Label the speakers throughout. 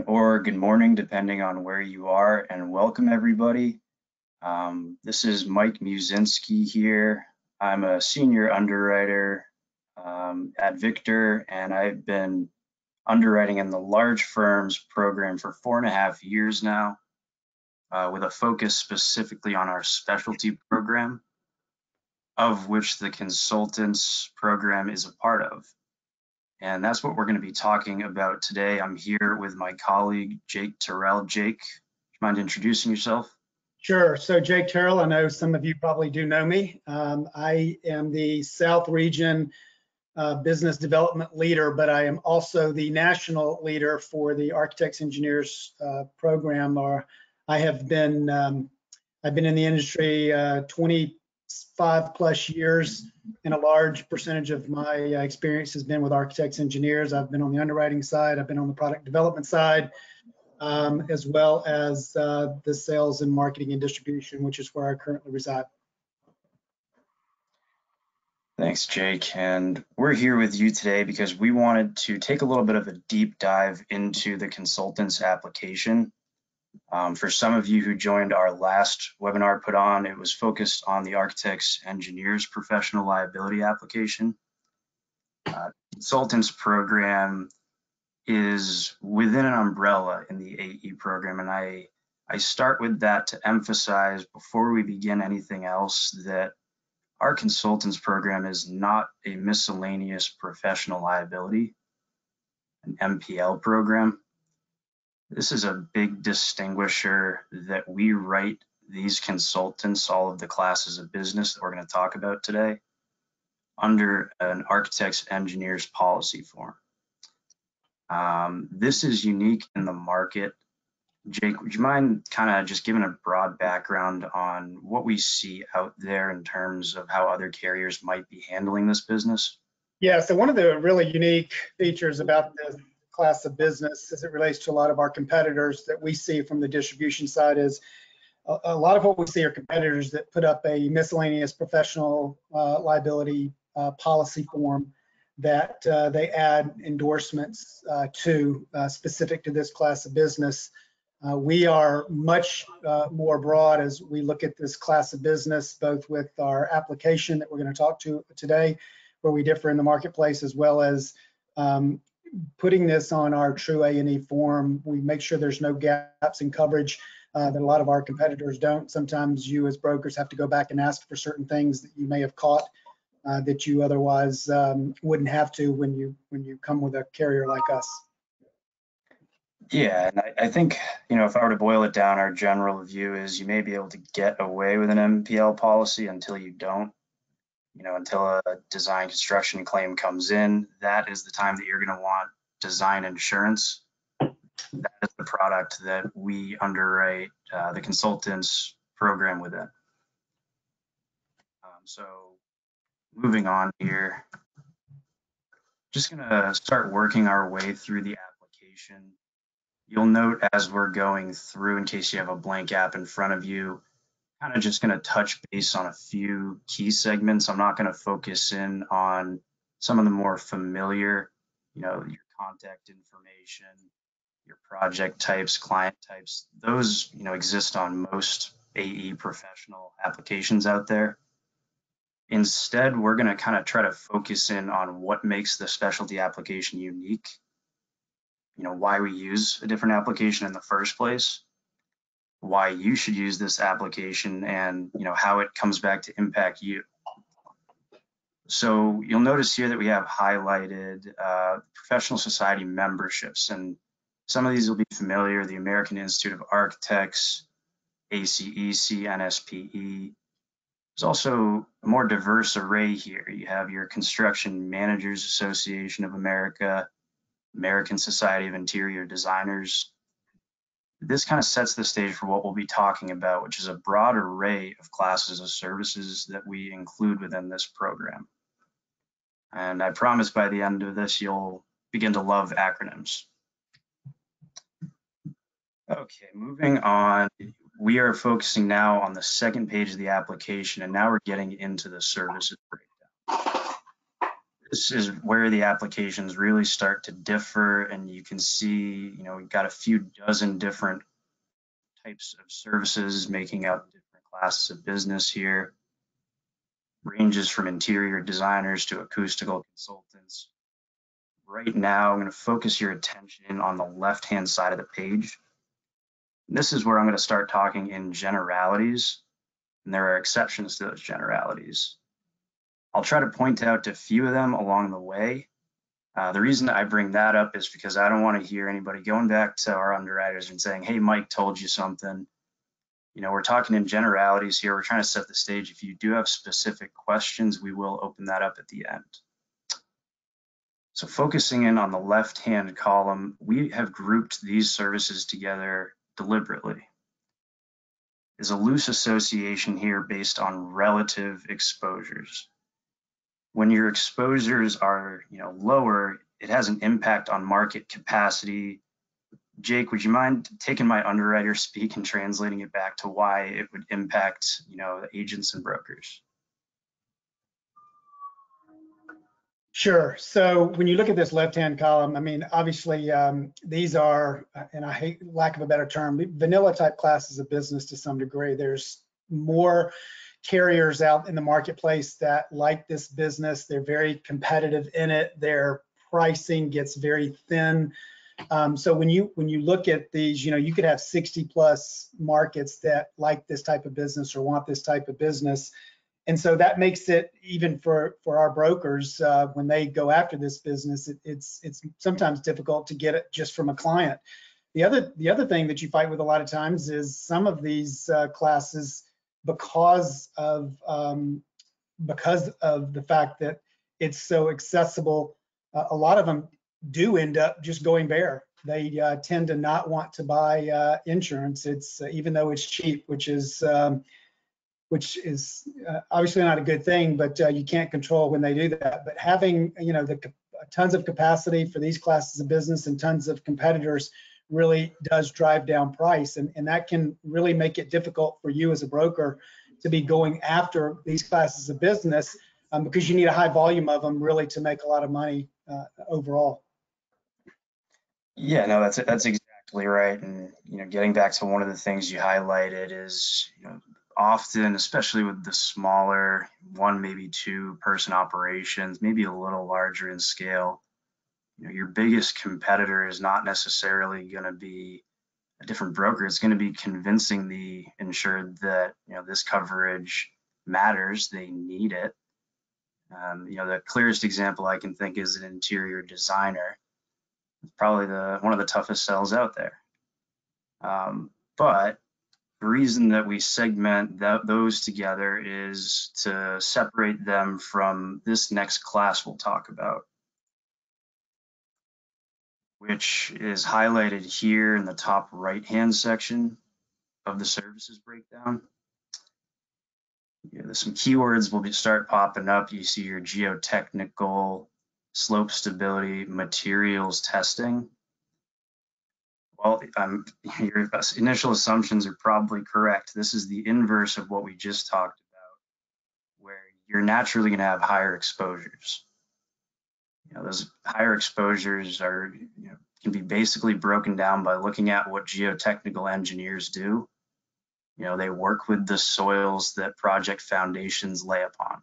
Speaker 1: or good morning, depending on where you are, and welcome everybody. This is Mike Muszynski here. I'm a senior underwriter at Victor, and I've been underwriting in the large firms program for 4.5 years now, with a focus specifically on our specialty program, of which the consultants program is a part of. And that's what we're going to be talking about today. I'm here with my colleague, Jake Terrell. Jake, do you mind introducing yourself?
Speaker 2: Sure. So Jake Terrell, I know some of you probably do know me. I am the South Region Business Development Leader, but I am also the national leader for the Architects Engineers program. I've been in the industry 25 plus years, and a large percentage of my experience has been with architects, engineers. I've been on the underwriting side, I've been on the product development side, as well as the sales and marketing and distribution, which is where I currently reside.
Speaker 1: Thanks, Jake. And we're here with you today because we wanted to take a little bit of a deep dive into the consultants application. For some of you who joined our last webinar put on, it was focused on the architects engineers professional liability application. Consultants program is within an umbrella in the AE program, and I start with that to emphasize before we begin anything else that our consultants program is not a miscellaneous professional liability, an MPL program. This is a big distinguisher that we write these consultants, all of the classes of business that we're going to talk about today, under an architect's engineers policy form. This is unique in the market. Jake, would you mind kind of just giving a broad background on what we see out there in terms of how other carriers might be handling this business?
Speaker 2: Yeah, so one of the really unique features about this class of business as it relates to a lot of our competitors that we see from the distribution side is a lot of what we see are competitors that put up a miscellaneous professional liability policy form that they add endorsements to specific to this class of business. We are much more broad as we look at this class of business, both with our application that we're going to talk to today, where we differ in the marketplace, as well as putting this on our true A&E form. We make sure there's no gaps in coverage that a lot of our competitors don't. Sometimes you as brokers have to go back and ask for certain things that you may have caught that you otherwise wouldn't have to when you come with a carrier like us.
Speaker 1: Yeah, and I think, if I were to boil it down, our general view is you may be able to get away with an MPL policy until you don't. Until a design construction claim comes in, that is the time that you're going to want design insurance. That is the product that we underwrite the consultants program within. So moving on here, just going to start working our way through the application. You'll note as we're going through, in case you have a blank app in front of you, kind of just going to touch base on a few key segments. I'm not going to focus in on some of the more familiar, your contact information, your project types, client types. Those, exist on most AE professional applications out there. Instead, we're going to kind of try to focus in on what makes the specialty application unique, why we use a different application in the first place, why you should use this application, and how it comes back to impact you. So you'll notice here that we have highlighted professional society memberships, and some of these will be familiar: the American Institute of Architects, ACEC, NSPE. There's also a more diverse array here. You have your Construction Managers Association of America, American Society of Interior Designers. This kind of sets the stage for what we'll be talking about, which is a broad array of classes of services that we include within this program. And I promise by the end of this, you'll begin to love acronyms. Okay, moving on. We are focusing now on the second page of the application, and now we're getting into the services breakdown. This is where the applications really start to differ, and you can see, we've got a few dozen different types of services making up different classes of business here. Ranges from interior designers to acoustical consultants. Right now, I'm going to focus your attention on the left-hand side of the page. This is where I'm going to start talking in generalities, and there are exceptions to those generalities. I'll try to point out a few of them along the way. The reason I bring that up is because I don't want to hear anybody going back to our underwriters and saying, hey, Mike told you something. We're talking in generalities here. We're trying to set the stage. If you do have specific questions, we will open that up at the end. So focusing in on the left-hand column, we have grouped these services together deliberately. There's a loose association here based on relative exposures. When your exposures are, lower, it has an impact on market capacity. Jake, would you mind taking my underwriter speak and translating it back to why it would impact, the agents and brokers?
Speaker 2: Sure. So when you look at this left-hand column, I mean, obviously, these are, and I hate lack of a better term, vanilla type classes of business to some degree. There's more carriers out in the marketplace that like this business. They're very competitive in it. Their pricing gets very thin. So when you look at these, you could have 60 plus markets that like this type of business or want this type of business. And so that makes it, even for our brokers, when they go after this business, it's sometimes difficult to get it just from a client. The other thing that you fight with a lot of times is some of these classes, because of the fact that it's so accessible, a lot of them do end up just going bare. They tend to not want to buy insurance. It's even though it's cheap, which is obviously not a good thing, but you can't control when they do that. But having, the tons of capacity for these classes of business and tons of competitors really does drive down price. And that can really make it difficult for you as a broker to be going after these classes of business because you need a high volume of them really to make a lot of money overall.
Speaker 1: Yeah, no, that's exactly right. And, getting back to one of the things you highlighted is, often, especially with the smaller one, maybe two person operations, maybe a little larger in scale, your biggest competitor is not necessarily going to be a different broker. It's going to be convincing the insured that, this coverage matters, they need it. The clearest example I can think is an interior designer. It's probably one of the toughest sells out there. But the reason that we segment those together is to separate them from this next class we'll talk about, which is highlighted here in the top right-hand section of the services breakdown. Some keywords will start popping up. You see your geotechnical, slope stability, materials testing. Well, your initial assumptions are probably correct. This is the inverse of what we just talked about, where you're naturally going to have higher exposures. Those higher exposures are, can be basically broken down by looking at what geotechnical engineers do. They work with the soils that project foundations lay upon.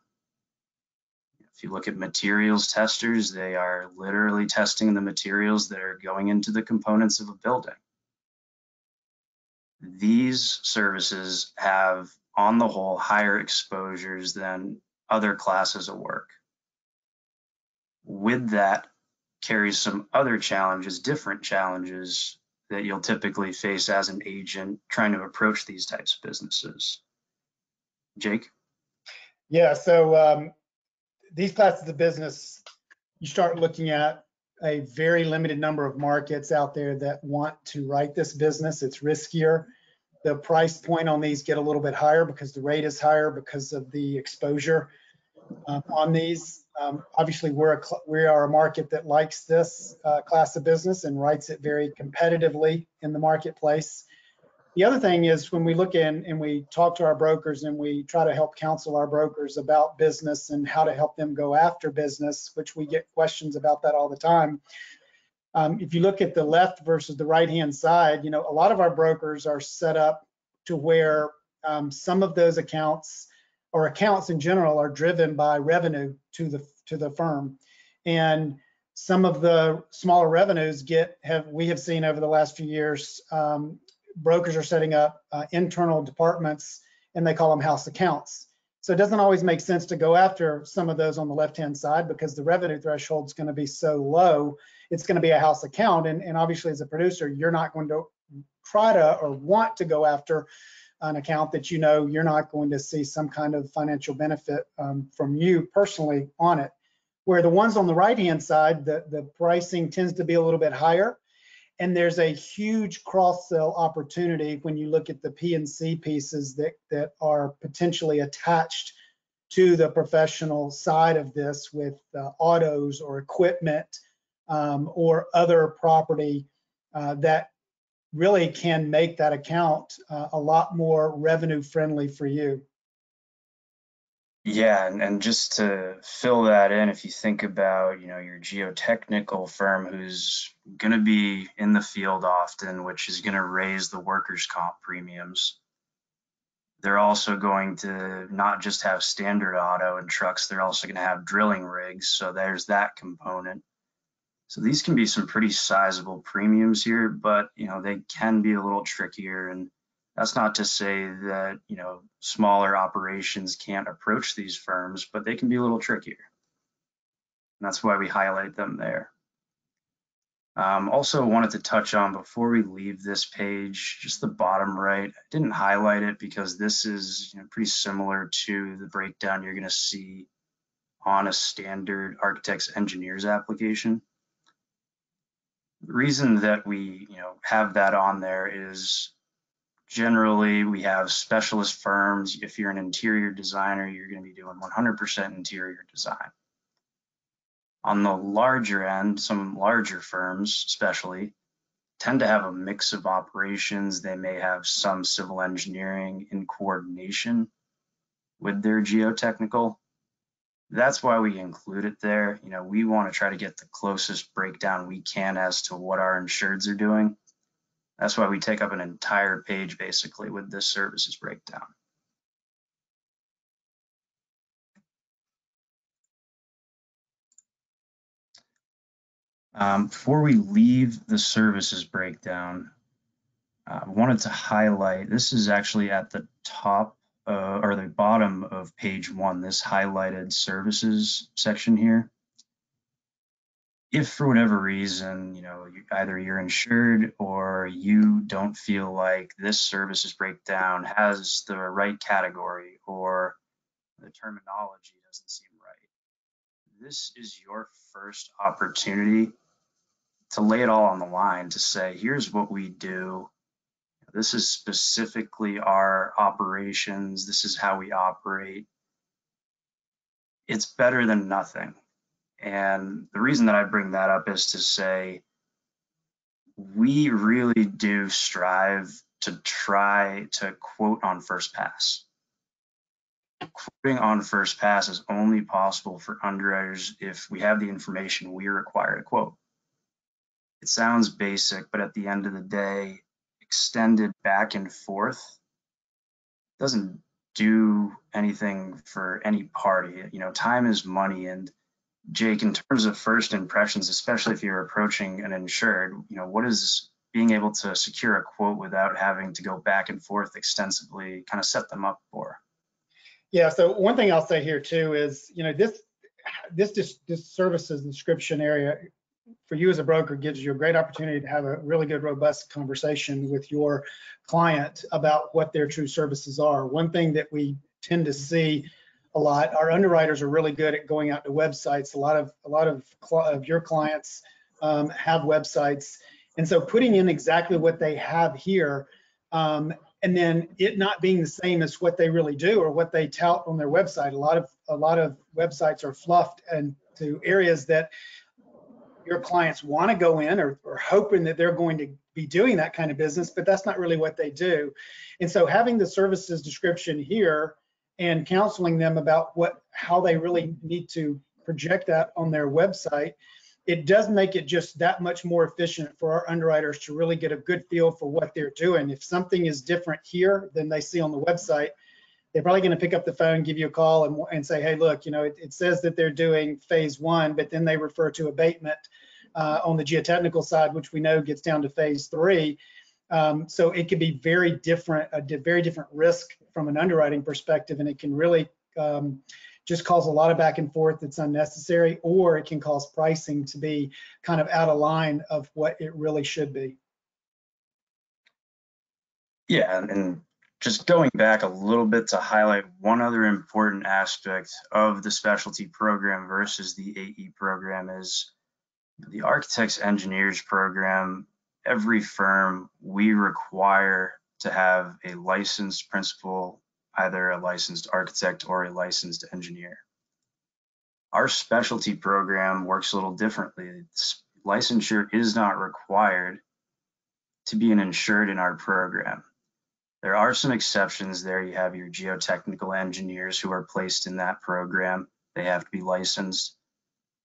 Speaker 1: If you look at materials testers, they are literally testing the materials that are going into the components of a building. These services have, on the whole, higher exposures than other classes of work. With that carries some other challenges, different challenges that you'll typically face as an agent trying to approach these types of businesses. Jake?
Speaker 2: Yeah, so these classes of business, you start looking at a very limited number of markets out there that want to write this business. It's riskier. The price point on these get a little bit higher because the rate is higher because of the exposure on these. Obviously, we are a market that likes this class of business and writes it very competitively in the marketplace. The other thing is when we look in and we talk to our brokers and we try to help counsel our brokers about business and how to help them go after business, which we get questions about that all the time. If you look at the left versus the right-hand side, a lot of our brokers are set up to where some of those accounts or accounts in general are driven by revenue to the firm. And some of the smaller revenues we have seen over the last few years, brokers are setting up internal departments, and they call them house accounts. So it doesn't always make sense to go after some of those on the left-hand side because the revenue threshold is going to be so low. It's going to be a house account. And obviously, as a producer, you're not going to try to or want to go after an account that you're not going to see some kind of financial benefit from you personally on it. Where the ones on the right-hand side, the pricing tends to be a little bit higher. And there's a huge cross-sell opportunity when you look at the P&C pieces that are potentially attached to the professional side of this with autos or equipment or other property that really can make that account a lot more revenue friendly for you.
Speaker 1: Yeah, and just to fill that in, if you think about, your geotechnical firm who's going to be in the field often, which is going to raise the workers' comp premiums, they're also going to not just have standard auto and trucks, they're also going to have drilling rigs. So there's that component. So these can be some pretty sizable premiums here, but, they can be a little trickier. And that's not to say that, smaller operations can't approach these firms, but they can be a little trickier. And that's why we highlight them there. Also wanted to touch on before we leave this page, just the bottom right. I didn't highlight it because this is pretty similar to the breakdown you're going to see on a standard architects engineers application. The reason that we have that on there is generally we have specialist firms. If you're an interior designer, you're going to be doing 100% interior design. On the larger end, some larger firms especially tend to have a mix of operations. They may have some civil engineering in coordination with their geotechnical. That's why we include it there. We want to try to get the closest breakdown we can as to what our insureds are doing. That's why we take up an entire page basically with this services breakdown. Before we leave the services breakdown, I wanted to highlight, this is actually at the top or the bottom of page 1, this highlighted services section here. If for whatever reason, either you're insured or you don't feel like this services breakdown has the right category or the terminology doesn't seem right, this is your first opportunity to lay it all on the line, to say, here's what we do. This is specifically our operations. This is how we operate. It's better than nothing. And the reason that I bring that up is to say, we really do strive to try to quote on first pass. Quoting on first pass is only possible for underwriters if we have the information we require to quote. It sounds basic, but at the end of the day, extended back and forth doesn't do anything for any party. Time is money. And Jake, in terms of first impressions, especially if you're approaching an insured, what is being able to secure a quote without having to go back and forth extensively kind of set them up for?
Speaker 2: Yeah, so one thing I'll say here too is, this services description area for you as a broker gives you a great opportunity to have a really good, robust conversation with your client about what their true services are. One thing that we tend to see a lot, our underwriters are really good at going out to websites. A lot of your clients have websites, and so putting in exactly what they have here, and then it not being the same as what they really do or what they tout on their website. A lot of websites are fluffed and to areas that your clients want to go in or hoping that they're going to be doing that kind of business, but that's not really what they do. And so having the services description here and counseling them about how they really need to project that on their website, it does make it just that much more efficient for our underwriters to really get a good feel for what they're doing. If something is different here than they see on the website, they're probably going to pick up the phone, give you a call and say, hey, look, it says that they're doing phase 1, but then they refer to abatement on the geotechnical side, which we know gets down to phase 3. So it could be very different, a very different risk from an underwriting perspective, and it can really just cause a lot of back and forth that's unnecessary, or it can cause pricing to be kind of out of line of what it really should be.
Speaker 1: Yeah, and just going back a little bit to highlight one other important aspect of the specialty program versus the AE program is the architects engineers program. Every firm, we require to have a licensed principal, either a licensed architect or a licensed engineer. Our specialty program works a little differently. Licensure is not required to be an insured in our program. There are some exceptions there. You have your geotechnical engineers who are placed in that program. They have to be licensed,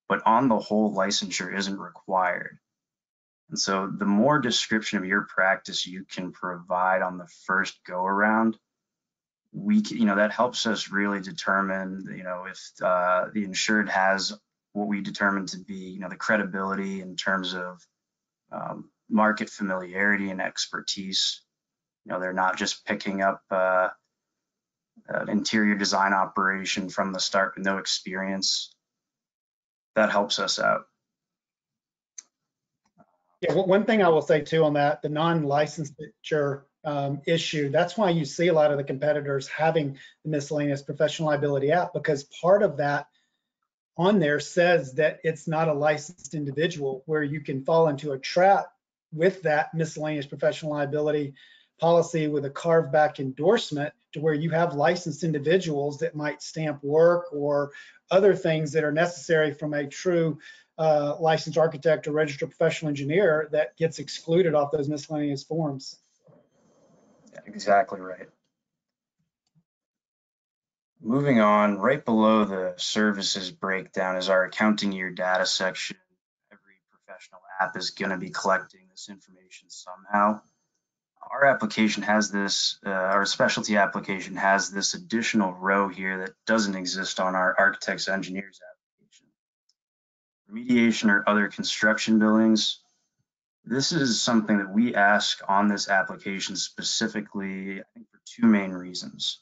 Speaker 1: but on the whole, licensure isn't required. And so the more description of your practice you can provide on the first go around, that helps us really determine, if the insured has what we determine to be, the credibility in terms of market familiarity and expertise. They're not just picking up an interior design operation from the start with no experience. That helps us out.
Speaker 2: Yeah, one thing I will say too on that, the non-licensure issue, that's why you see a lot of the competitors having the miscellaneous professional liability app, because part of that on there says that it's not a licensed individual, where you can fall into a trap with that miscellaneous professional liability policy with a carved back endorsement to where you have licensed individuals that might stamp work or other things that are necessary from a true licensed architect or registered professional engineer that gets excluded off those miscellaneous forms.
Speaker 1: Exactly right. Moving on, right below the services breakdown is our accounting year data section. Every professional app is going to be collecting this information somehow. Our application has this, our specialty application has this additional row here that doesn't exist on our architects engineers application. Remediation or other construction billings. This is something that we ask on this application specifically, I think, for two main reasons.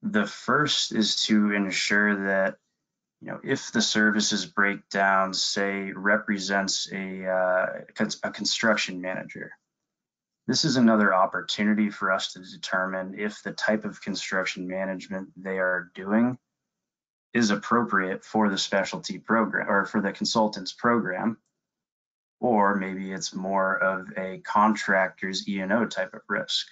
Speaker 1: The first is to ensure that, if the services breakdown, say, represents a construction manager, this is another opportunity for us to determine if the type of construction management they are doing is appropriate for the specialty program or for the consultant's program, or maybe it's more of a contractor's E&O type of risk.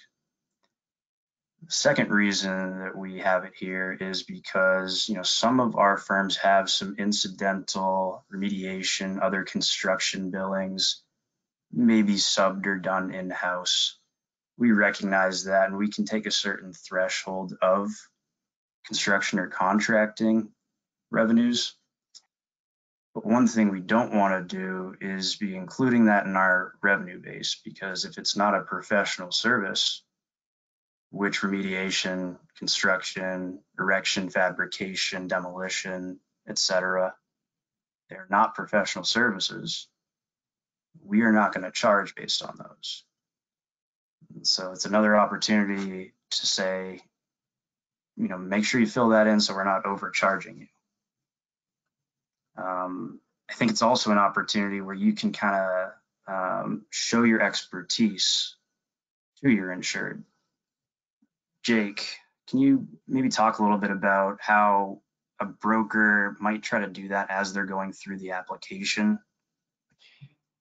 Speaker 1: The second reason that we have it here is because, some of our firms have some incidental remediation, other construction billings, maybe subbed or done in-house. We recognize that, and we can take a certain threshold of construction or contracting revenues. But one thing we don't want to do is be including that in our revenue base, because if it's not a professional service, which remediation, construction, erection, fabrication, demolition, etc., they're not professional services, we are not going to charge based on those. So it's another opportunity to say, make sure you fill that in so we're not overcharging you. I think it's also an opportunity where you can kind of show your expertise to your insured. Jake, can you maybe talk a little bit about how a broker might try to do that as they're going through the application?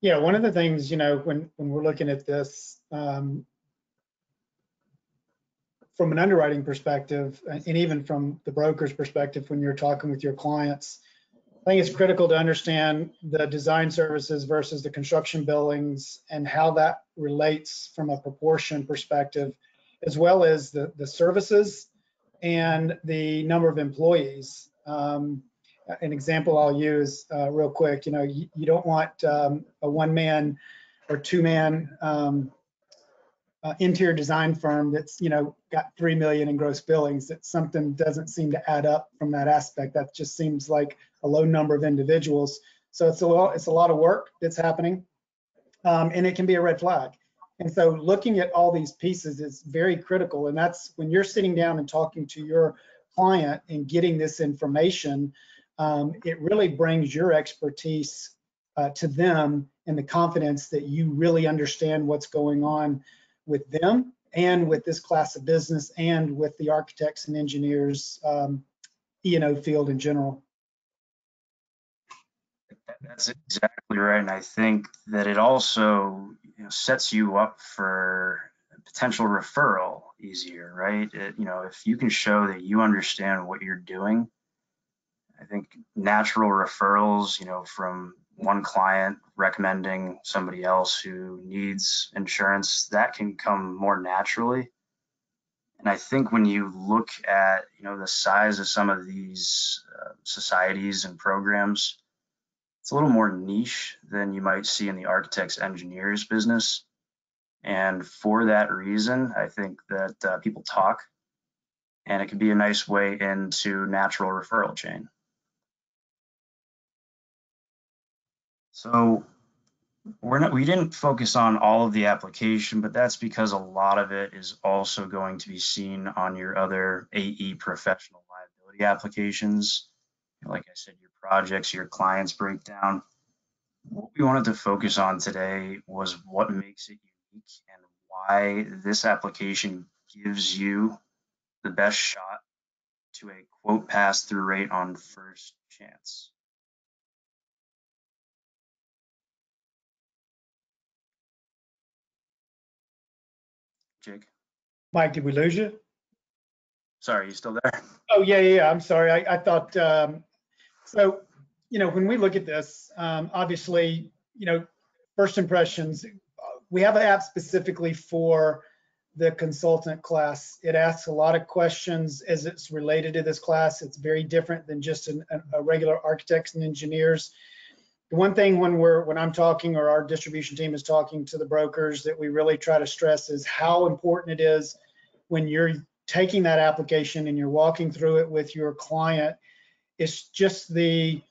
Speaker 2: Yeah, one of the things, when we're looking at this, from an underwriting perspective, and even from the broker's perspective, when you're talking with your clients, I think it's critical to understand the design services versus the construction billings and how that relates from a proportion perspective, as well as the services and the number of employees. An example I'll use real quick, you don't want a one-man or two-man interior design firm that's got 3 million in gross billings. That something doesn't seem to add up from that aspect. That just seems like a low number of individuals. So it's a lot of work that's happening, and it can be a red flag. And so looking at all these pieces is very critical. And that's when you're sitting down and talking to your client and getting this information, it really brings your expertise to them and the confidence that you really understand what's going on with them and with this class of business and with the architects and engineers, E&O field in general.
Speaker 1: That's exactly right. And I think that it also sets you up for potential referral easier, right? If you can show that you understand what you're doing, I think natural referrals, from one client recommending somebody else who needs insurance, that can come more naturally. And I think when you look at, the size of some of these societies and programs, it's a little more niche than you might see in the architects engineers business. And for that reason, I think that people talk, and it can be a nice way into natural referral chain. So we didn't focus on all of the application, but that's because a lot of it is also going to be seen on your other AE professional liability applications. Like I said, your projects, your clients breakdown. What we wanted to focus on today was what makes it unique and why this application gives you the best shot to a quote pass-through rate on first chance. Jake?
Speaker 2: Mike, did we lose you?
Speaker 1: Sorry, you still there?
Speaker 2: Oh, yeah. I'm sorry. I thought, so, when we look at this, obviously, first impressions, we have an app specifically for the consultant class. It asks a lot of questions as it's related to this class. It's very different than just a regular architects and engineers. The one thing when I'm talking or our distribution team is talking to the brokers that we really try to stress is how important it is when you're taking that application and you're walking through it with your client. It's just the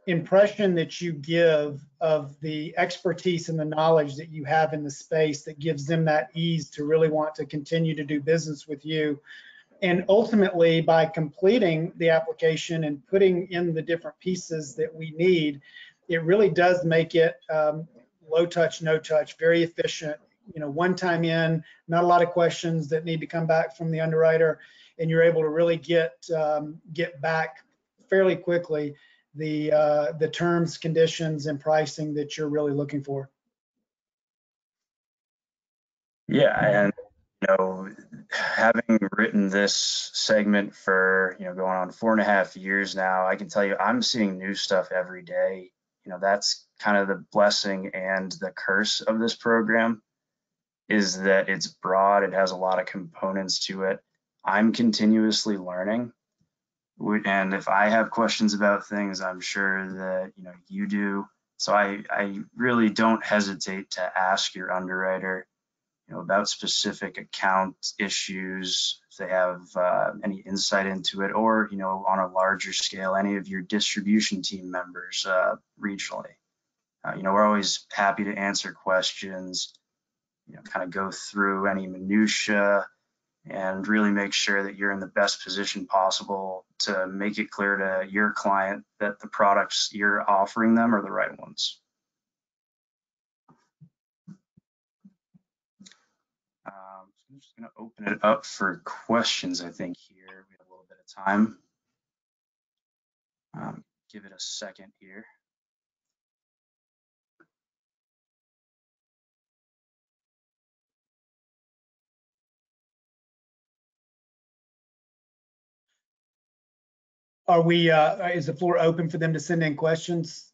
Speaker 2: impression that you give of the expertise and the knowledge that you have in the space that gives them that ease to really want to continue to do business with you. And ultimately, by completing the application and putting in the different pieces that we need, it really does make it low touch, no touch, very efficient. One time in, not a lot of questions that need to come back from the underwriter, and you're able to really get back fairly quickly the terms, conditions, and pricing that you're really looking for.
Speaker 1: Yeah, and having written this segment for going on 4.5 years now, I can tell you I'm seeing new stuff every day. That's kind of the blessing and the curse of this program, is that it's broad. It has a lot of components to it. I'm continuously learning, and if I have questions about things, I'm sure that you do. So I really don't hesitate to ask your underwriter about specific account issues, if they have any insight into it, or on a larger scale, any of your distribution team members regionally. We're always happy to answer questions, kind of go through any minutia and really make sure that you're in the best position possible to make it clear to your client that the products you're offering them are the right ones. I'm just going to open it up for questions, I think, here. We have a little bit of time. Give it a second here.
Speaker 2: Are we, is the floor open for them to send in questions?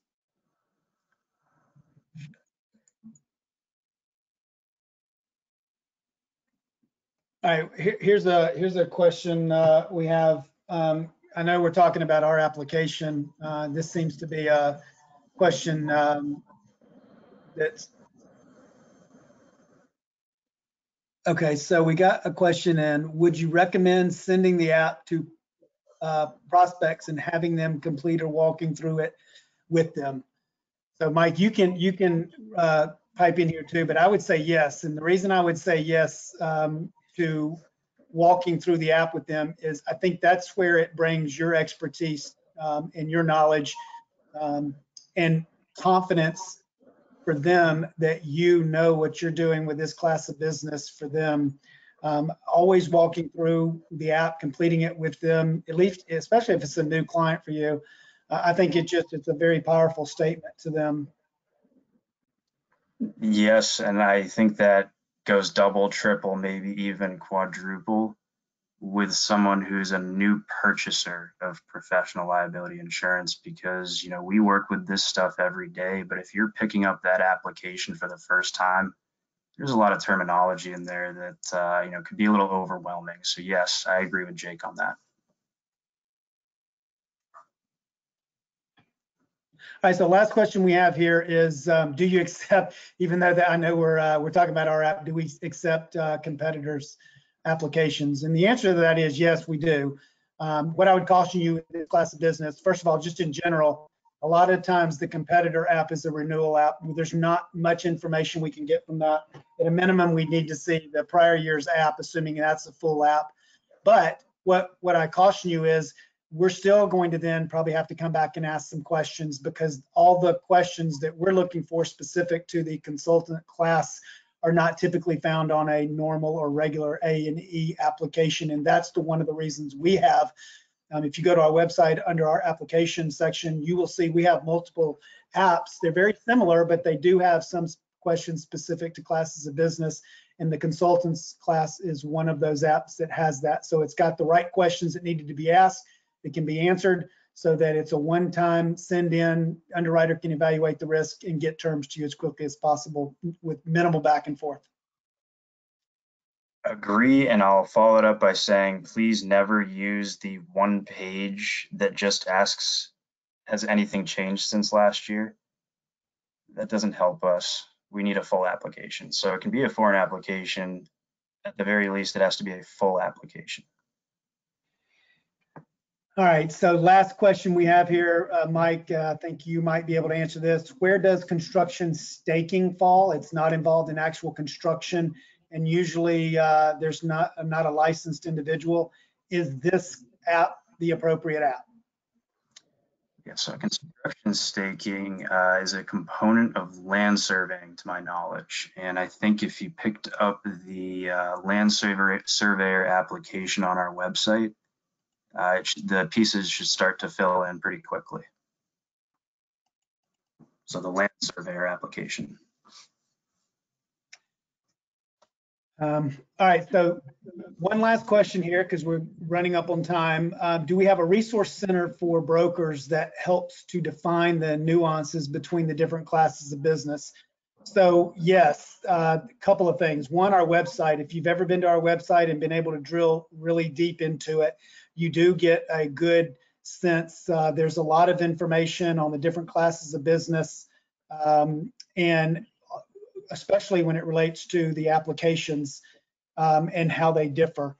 Speaker 2: All right, here's a question we have. I know we're talking about our application. This seems to be a question that's okay. So we got a question in. Would you recommend sending the app to prospects and having them complete or walking through it with them? So Mike, you can pipe in here too, but I would say yes. And the reason I would say yes to walking through the app with them is I think that's where it brings your expertise and your knowledge and confidence for them that you know what you're doing with this class of business for them. Always walking through the app, completing it with them, at least, especially if it's a new client for you. I think it's a very powerful statement to them.
Speaker 1: Yes, and I think that goes double, triple, maybe even quadruple with someone who's a new purchaser of professional liability insurance, because we work with this stuff every day, but if you're picking up that application for the first time, there's a lot of terminology in there that could be a little overwhelming. So yes, I agree with Jake on that.
Speaker 2: All right, so last question we have here is, do you accept, even though I know we're talking about our app, do we accept competitors' applications? And the answer to that is yes, we do. What I would caution you in this class of business, first of all, just in general, a lot of times the competitor app is a renewal app. There's not much information we can get from that. At a minimum, we need to see the prior year's app, assuming that's a full app. But what I caution you is, we're still going to then probably have to come back and ask some questions, because all the questions that we're looking for specific to the consultant class are not typically found on a normal or regular A&E application. And that's one of the reasons we have. If you go to our website under our application section, you will see we have multiple apps. They're very similar, but they do have some questions specific to classes of business. And the consultants class is one of those apps that has that. So it's got the right questions that needed to be asked. It can be answered so that it's a one-time send in. Underwriter can evaluate the risk and get terms to you as quickly as possible with minimal back and forth.
Speaker 1: Agree, and I'll follow it up by saying, please never use the one page that just asks, has anything changed since last year? That doesn't help us. We need a full application. So it can be a foreign application. At the very least, it has to be a full application.
Speaker 2: All right, so last question we have here, Mike, I think you might be able to answer this. Where does construction staking fall? It's not involved in actual construction, and usually there's not a licensed individual. Is this app the appropriate app?
Speaker 1: Yeah, so construction staking is a component of land surveying, to my knowledge. And I think if you picked up the land surveyor application on our website, the pieces should start to fill in pretty quickly. So the land surveyor application.
Speaker 2: All right, so one last question here, because we're running up on time. Do we have a resource center for brokers that helps to define the nuances between the different classes of business? So yes, a couple of things. One, our website. If you've ever been to our website and been able to drill really deep into it, you do get a good sense. There's a lot of information on the different classes of business, and especially when it relates to the applications and how they differ.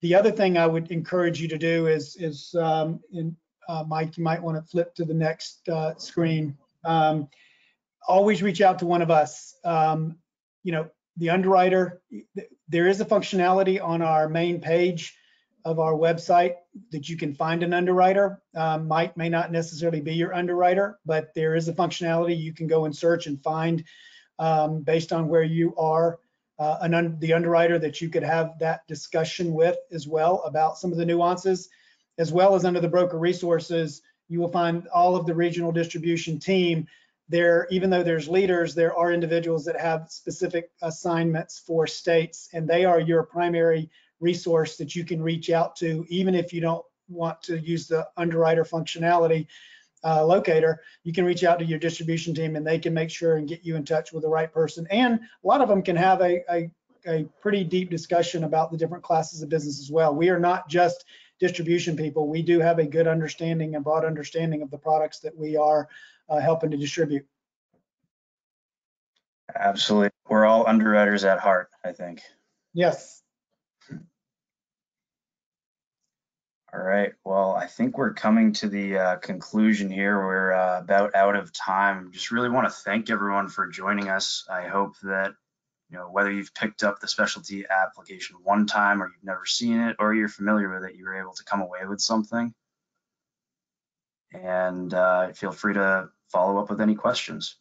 Speaker 2: The other thing I would encourage you to do is Mike, you might want to flip to the next screen. Always reach out to one of us. The underwriter, there is a functionality on our main page of our website that you can find an underwriter. Mike may not necessarily be your underwriter, but there is a functionality you can go and search and find based on where you are, the underwriter that you could have that discussion with as well about some of the nuances, as well as under the broker resources, you will find all of the regional distribution team. There, even though there's leaders, there are individuals that have specific assignments for states, and they are your primary resource that you can reach out to, even if you don't want to use the underwriter functionality locator, you can reach out to your distribution team and they can make sure and get you in touch with the right person. And a lot of them can have a pretty deep discussion about the different classes of business as well. We are not just distribution people. We do have a good understanding and broad understanding of the products that we are helping to distribute.
Speaker 1: Absolutely. We're all underwriters at heart, I think.
Speaker 2: Yes.
Speaker 1: All right. Well, I think we're coming to the conclusion here. We're about out of time. Just really want to thank everyone for joining us. I hope that, whether you've picked up the specialty application one time or you've never seen it or you're familiar with it, you were able to come away with something. And feel free to follow up with any questions.